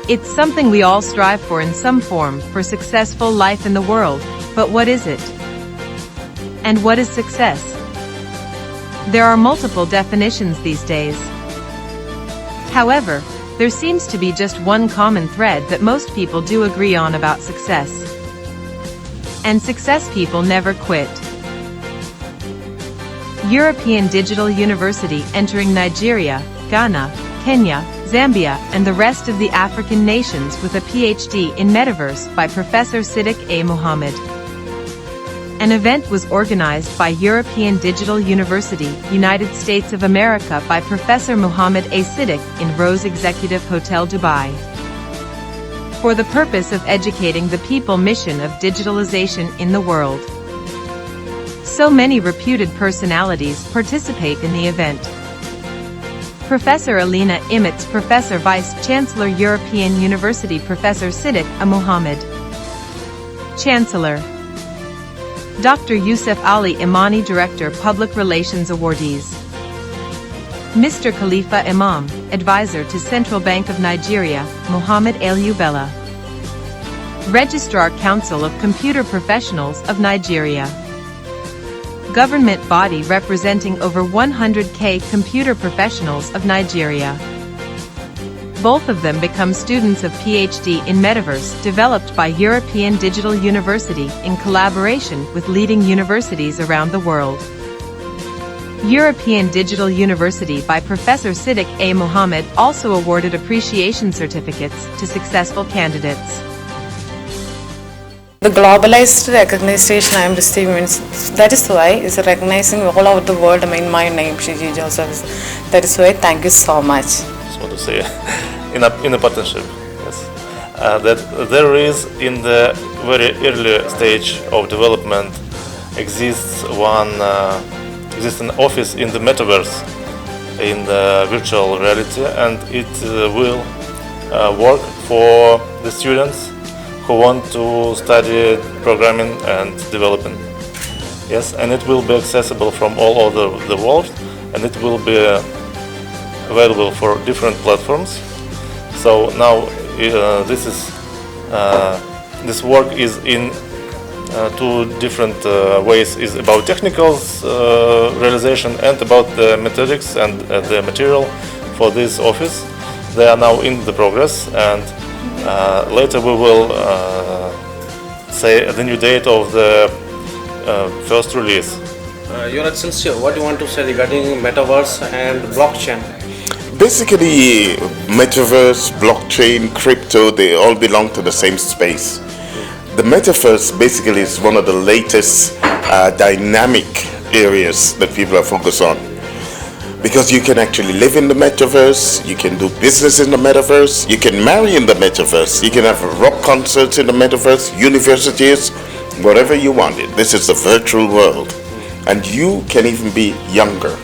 It's something we all strive for in some form, for successful life in the world, but what is it? And what is success? There are multiple definitions these days. However, there seems to be just one common thread that most people do agree on about success. And success people never quit. European Digital University entering Nigeria, Ghana, Kenya, Zambia, and the rest of the African nations with a Ph.D. in Metaverse by Professor Sidhic A. Mohammed. An event was organized by European Digital University, United States of America by Professor Mohammed A. Sidhic in Rose Executive Hotel, Dubai, for the purpose of educating the people mission of digitalization in the world. So many reputed personalities participate in the event. Professor Alina Imitz, Professor Vice Chancellor European University, Professor Sidhic A. Mohammed, Chancellor Dr. Yusuf Ali Imani, Director Public Relations Awardees, Mr. Khalifa Imam, Advisor to Central Bank of Nigeria, Mohammed El-Ubella, Registrar Council of Computer Professionals of Nigeria, government body representing over 100k computer professionals of Nigeria. Both of them become students of Ph.D. in Metaverse developed by European Digital University in collaboration with leading universities around the world. European Digital University by Professor Sidhic A. Mohammed also awarded appreciation certificates to successful candidates. The globalized recognition I am receiving means that is why it's recognizing all over the world. I mean, my name, Shiji Joseph. That is why. Thank you so much. What to say in a partnership, yes, that there is in the very early stage of development exists an office in the metaverse, in the virtual reality, and it will work for the students who want to study programming and developing. Yes, and it will be accessible from all over the world, and it will be available for different platforms. So now this work is in two different ways: is about technical realization and about the methodics and the material for this office. They are now in the progress, and later we will say the new date of the first release. Your Excellency, what do you want to say regarding metaverse and blockchain? Basically, metaverse, blockchain, crypto, they all belong to the same space. The metaverse basically is one of the latest dynamic areas that people are focused on. Because you can actually live in the metaverse, you can do business in the metaverse, you can marry in the metaverse, you can have rock concerts in the metaverse, universities, whatever you want it. This is the virtual world. And you can even be younger.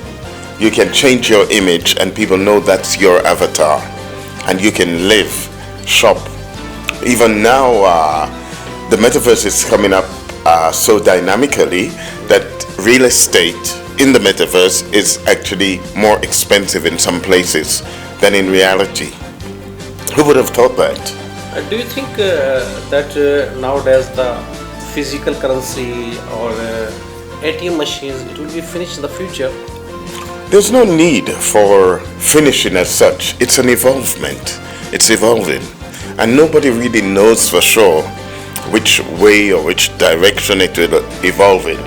You can change your image and people know that's your avatar. And you can live, shop. Even now, the metaverse is coming up so dynamically that real estate in the metaverse is actually more expensive in some places than in reality. Who would have thought that? Do you think that nowadays the physical currency or ATM machines, it will be finished in the future? There's no need for finishing as such. It's an evolvement. It's evolving. And nobody really knows for sure which way or which direction it will evolve in.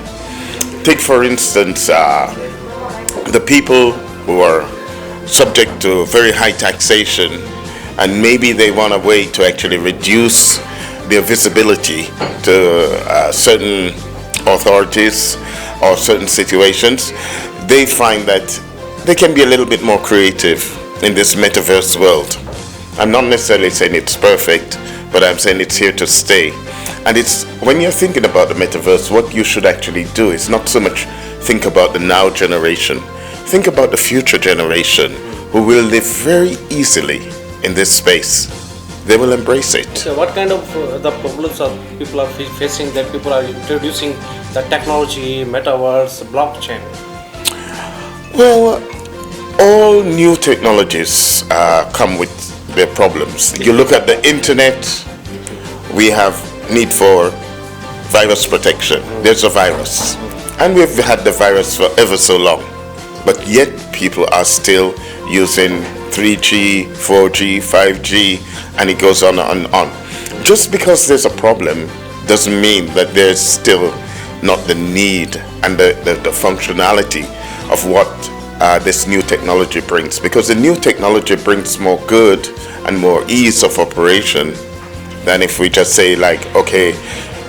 Take for instance the people who are subject to very high taxation, and maybe they want a way to actually reduce their visibility to certain authorities or certain situations. They find that they can be a little bit more creative in this metaverse world. I'm not necessarily saying it's perfect, but I'm saying it's here to stay. And it's when you're thinking about the metaverse, what you should actually do is not so much think about the now generation. Think about the future generation who will live very easily in this space. They will embrace it. So what kind of the problems are people are facing, that people are introducing the technology, metaverse, blockchain? Well, all new technologies come with there are problems. You look at the internet, we have need for virus protection. There's a virus. And we've had the virus for ever so long. But yet people are still using 3G, 4G, 5G, and it goes on and on. Just because there's a problem doesn't mean that there's still not the need and the functionality of what this new technology brings. Because the new technology brings more good and more ease of operation than if we just say like, okay,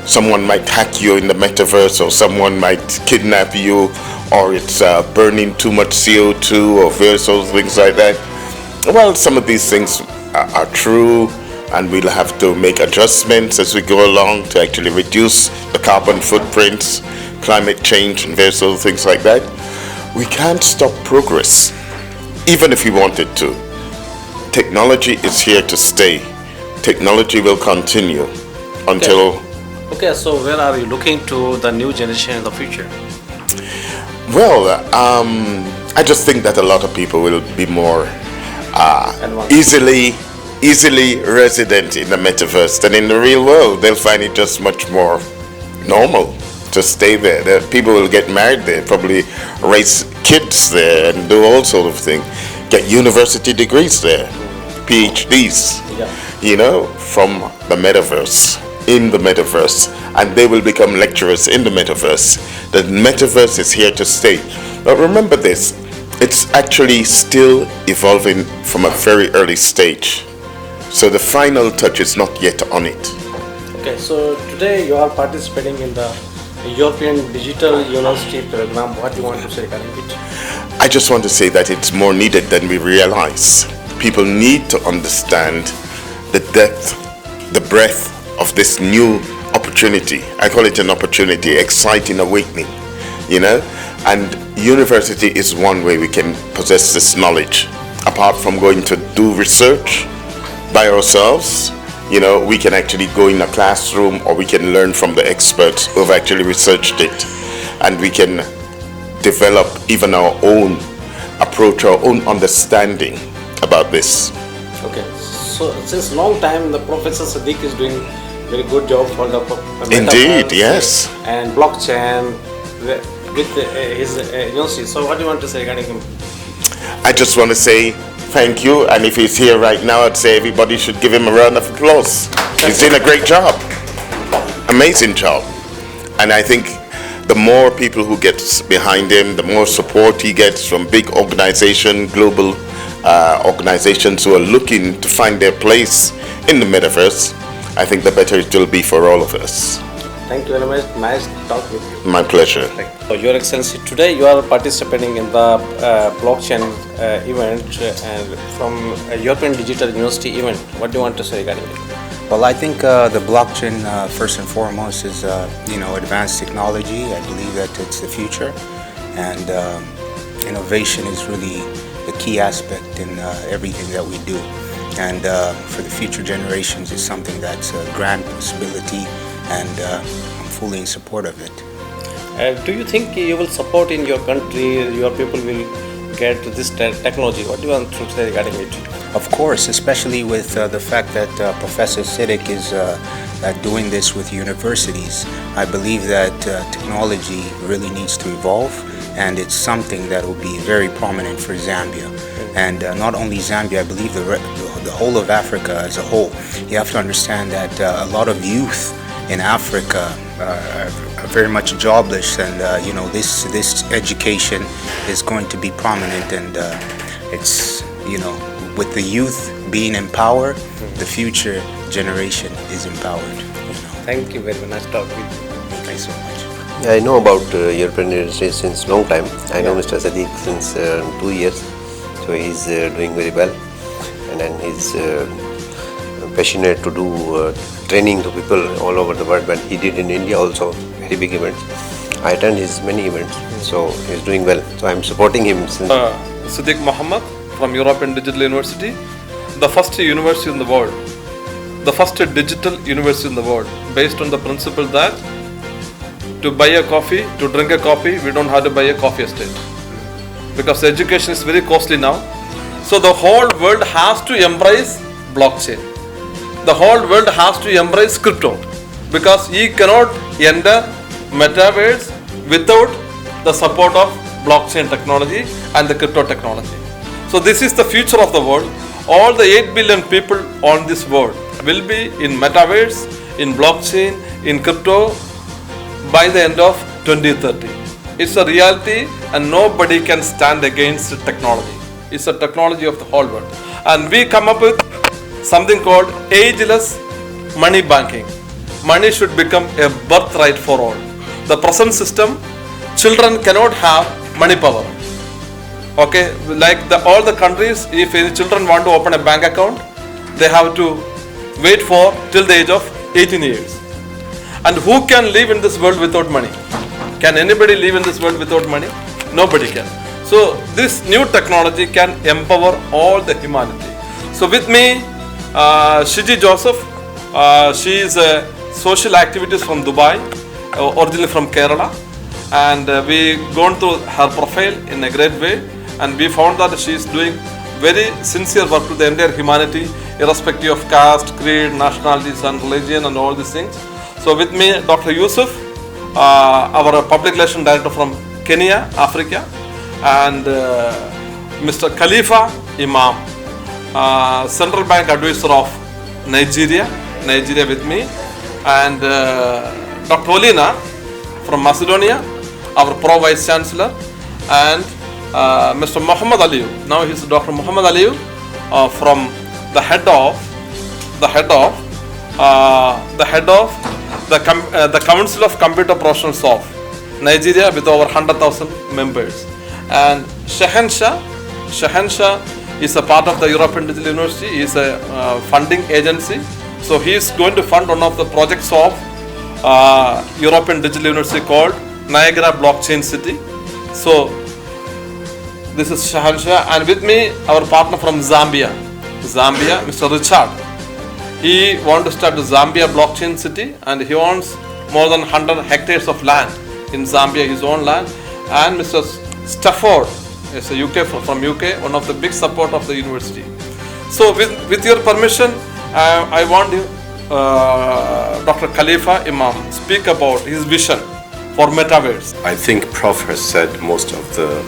someone might hack you in the metaverse, or someone might kidnap you, or it's burning too much CO2 or various other things like that. Well, some of these things are true, and we'll have to make adjustments as we go along to actually reduce the carbon footprints, climate change, and various other things like that. We can't stop progress, even if we wanted to. Technology is here to stay. Technology will continue until... Okay, so where are you looking to the new generation in the future? Well, I just think that a lot of people will be more easily resident in the metaverse than in the real world. They'll find it just much more normal to stay there. People will get married there, probably raise kids there, and do all sort of things. Get university degrees there, Ph.Ds, from the metaverse, in the metaverse, and they will become lecturers in the metaverse. The metaverse is here to stay. But remember this, it's actually still evolving from a very early stage. So the final touch is not yet on it. Okay, so today you are participating in the European Digital University program. What do you want to say regarding it? I just want to say that it's more needed than we realize. People need to understand the depth, the breadth of this new opportunity. I call it an opportunity, exciting awakening, and university is one way we can possess this knowledge. Apart from going to do research by ourselves, we can actually go in a classroom, or we can learn from the experts who have actually researched it, and we can develop even our own approach, our own understanding about this. Okay, so since long time the Professor Sidhic is doing very good job for the Indeed, yes. And blockchain with his university. So what do you want to say regarding him? I just want to say thank you, and if he's here right now, I'd say everybody should give him a round of applause. He's doing a great job, amazing job, and I think the more people who gets behind him, the more support he gets from big organizations, global organizations who are looking to find their place in the metaverse, I think the better it will be for all of us. Thank you very much. Nice to talk with you. My pleasure. So, Your Excellency, today you are participating in the blockchain event and from European Digital University event. What do you want to say regarding it? Well, I think the blockchain, first and foremost, is advanced technology. I believe that it's the future, and innovation is really the key aspect in everything that we do. And for the future generations, it's something that's a grand possibility, and I'm fully in support of it. Do you think you will support in your country, your people will get this technology? What do you want to say regarding it? Of course, especially with the fact that Professor Sidhic is doing this with universities. I believe that technology really needs to evolve, and it's something that will be very prominent for Zambia. And not only Zambia, I believe the whole of Africa as a whole. You have to understand that a lot of youth in Africa are very much jobless, and this education is going to be prominent, and it's with the youth being empowered, the future generation is empowered. Thank you very much. Nice talk with you. Thank you so much. I know about European University since long time. I know Mr. Sidhic since 2 years, so he's doing very well, and then he's passionate to do training to people all over the world. But he did in India also very big events. I attend his many events, so he's doing well. So I'm supporting him since. Sidhic Muhammad from European Digital University, the first university in the world, the first digital university in the world, based on the principle that to buy a coffee, to drink a coffee, we don't have to buy a coffee estate, because education is very costly now. So the whole world has to embrace blockchain. The whole world has to embrace crypto because you cannot enter metaverse without the support of blockchain technology and the crypto technology. So this is the future of the world. All the 8 billion people on this world will be in metaverse, in blockchain, in crypto by the end of 2030. It's a reality and nobody can stand against technology. It's a technology of the whole world. And we come up with something called ageless money banking. Money should become a birthright for all. The present system, children cannot have money power. Okay, like all the countries, if any children want to open a bank account, they have to wait for till the age of 18 years. And who can live in this world without money? Can anybody live in this world without money? Nobody can. So this new technology can empower all the humanity. So with me, Shiji Joseph, she is a social activist from Dubai, originally from Kerala, and we gone through her profile in a great way, and we found that she is doing very sincere work to the entire humanity, irrespective of caste, creed, nationalities and religion and all these things. So with me, Dr. Yusuf, our public relation director from Kenya, Africa, and Mr. Khalifa Imam, Central Bank Advisor of Nigeria with me, and Dr. Olina from Macedonia, our Pro Vice Chancellor, and Mr. Muhammad Aliyu. Now he is Dr. Muhammad Aliyu from the head of the Council of Computer Professionals of Nigeria with over 100,000 members. And Shahanshah is a part of the European Digital University. He is a funding agency. So he is going to fund one of the projects of European Digital University called Niagara Blockchain City. So this is Shahanshah, and with me our partner from Zambia, Mr. Richard. He wants to start the Zambia Blockchain City, and he owns more than 100 hectares of land in Zambia, his own land. And Mr. Stafford is a from UK, one of the big support of the university. So with your permission, I want you, Dr. Khalifa Imam, speak about his vision for Metaverse. I think Prof has said most of the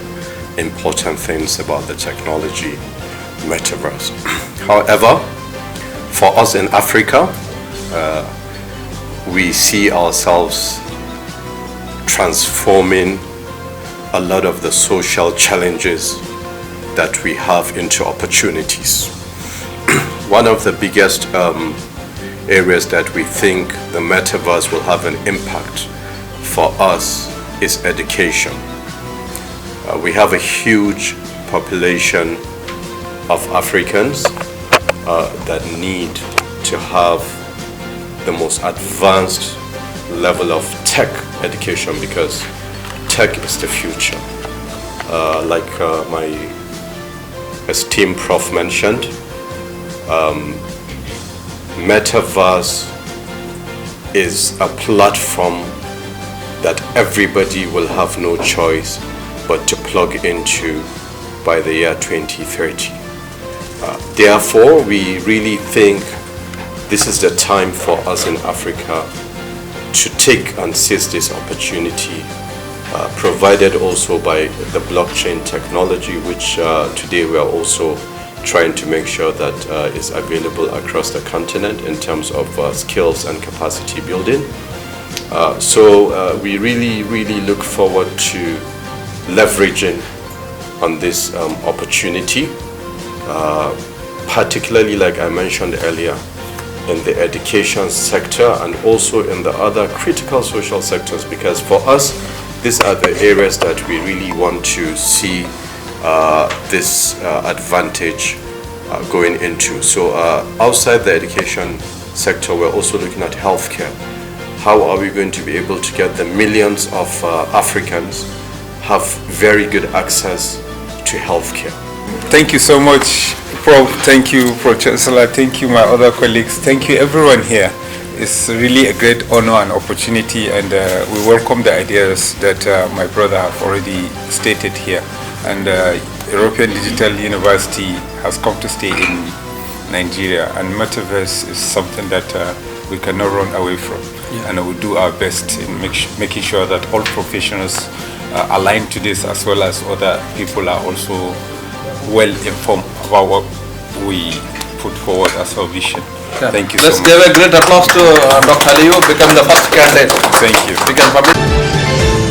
important things about the technology Metaverse. However, for us in Africa, we see ourselves transforming a lot of the social challenges that we have into opportunities. One of the biggest areas that we think the Metaverse will have an impact for us is education. We have a huge population of Africans that need to have the most advanced level of tech education, because tech is the future. Like my esteemed Prof mentioned, Metaverse is a platform that everybody will have no choice but to plug into by the year 2030. Therefore, we really think this is the time for us in Africa to take and seize this opportunity, provided also by the blockchain technology, which today we are also trying to make sure that is available across the continent in terms of skills and capacity building. So we really look forward to leveraging on this opportunity, particularly, like I mentioned earlier, in the education sector and also in the other critical social sectors, because for us these are the areas that we really want to see this advantage going into. So outside the education sector, we're also looking at healthcare. How are we going to be able to get the millions of Africans have very good access to healthcare? Thank you so much, Prof. Thank you, Pro-Chancellor. Thank you, my other colleagues. Thank you, everyone here. It's really a great honor and opportunity, and we welcome the ideas that my brother have already stated here. And European Digital University has come to stay in Nigeria, and metaverse is something that we cannot run away from, and we will do our best in making sure that all professionals align to this, as well as other people are also well informed about what we put forward as our vision. Yeah. Thank you so Let's much. give a great applause to Dr. Aliyu, become the first candidate. Thank you. We can publish.